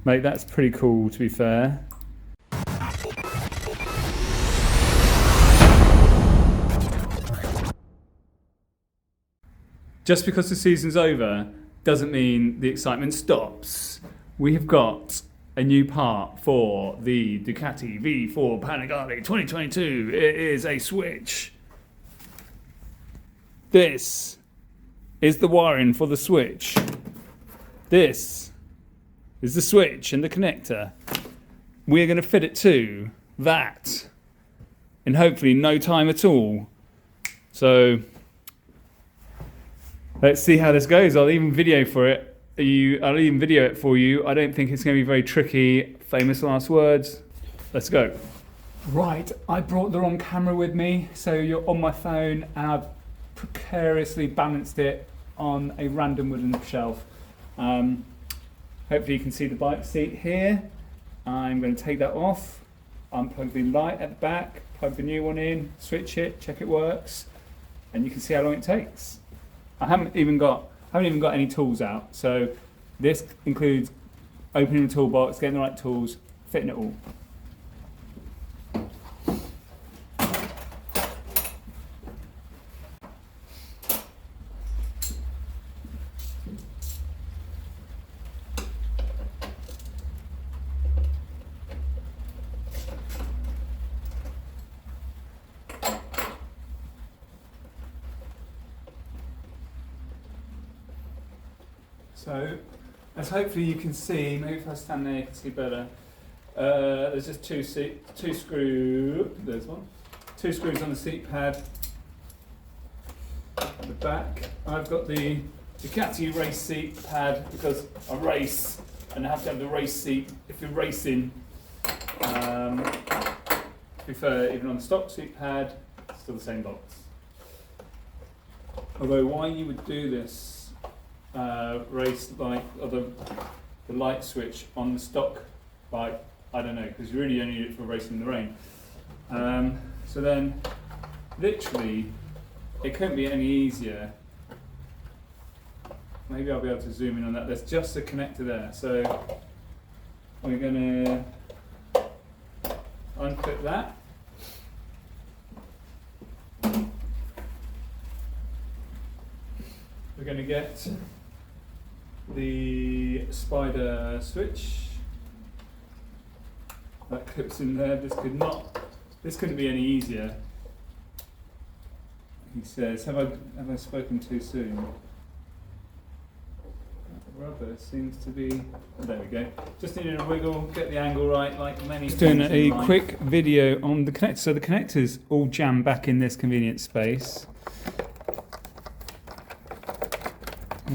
Mate, that's pretty cool, to be fair. Just because the season's over doesn't mean the excitement stops. We have got a new part for the Ducati V4 Panigale 2022. It is a switch. This is the wiring for the switch. This is the switch and the connector. We're going to fit it to that in hopefully no time at all. So let's see how this goes. I'll even video it for you. I don't think it's going to be very tricky. Famous last words. Let's go. Right, I brought the wrong camera with me, so you're on my phone, and I've precariously balanced it on a random wooden shelf. Hopefully you can see the bike seat here. I'm going to take that off, unplug the light at the back, plug the new one in, switch it, check it works, and you can see how long it takes. I haven't even got any tools out, so this includes opening the toolbox, getting the right tools, fitting it all. So, as hopefully you can see, maybe if I stand there you can see better, there's just two screws on the seat pad at the back. I've got the Ducati race seat pad because I race and I have to have the race seat if you're racing. To be fair, even on the stock seat pad, it's still the same box. Although why you would do this race light, or the light switch on the stock bike, I don't know, because you really only need it for racing in the rain. So then, literally, it couldn't be any easier. Maybe I'll be able to zoom in on that. There's just a connector there, so we're going to unclip that. We're going to get the spider switch that clips in there. This couldn't be any easier. He says, have I spoken too soon? Rubber seems to be, there we go. Just needed a wiggle, get the angle right, like many. Just doing a quick video on the connector. So the connector's all jammed back in this convenient space.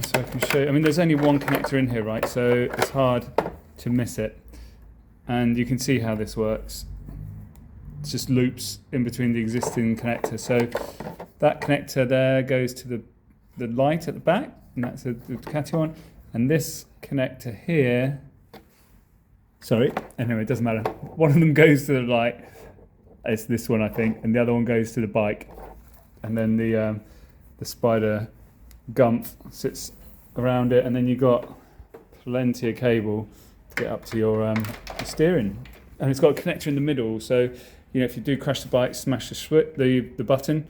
So I can show you. I mean, there's only one connector in here, right? So it's hard to miss it. And you can see how this works. It's just loops in between the existing connector. So that connector there goes to the light at the back, and that's the Ducati one. And this connector here, sorry, anyway, it doesn't matter. One of them goes to the light. It's this one, I think, and the other one goes to the bike. And then the spider gump sits around it, and then you've got plenty of cable to get up to your steering. And it's got a connector in the middle, so you know, if you do crash the bike, smash the button,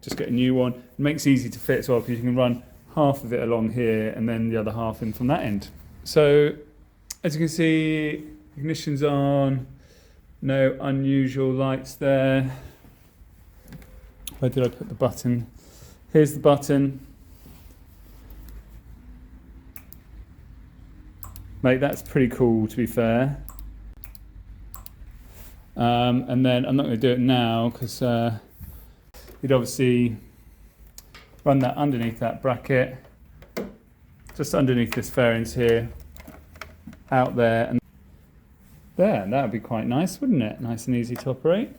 just get a new one. It makes it easy to fit as well, because you can run half of it along here and then the other half in from that end. So as you can see, ignition's on, no unusual lights there. Where did I put the button? Here's the button. Mate, that's pretty cool, to be fair. And then I'm not going to do it now because you'd obviously run that underneath that bracket, just underneath this fairings here, out there, and there. That would be quite nice, wouldn't it? Nice and easy to operate.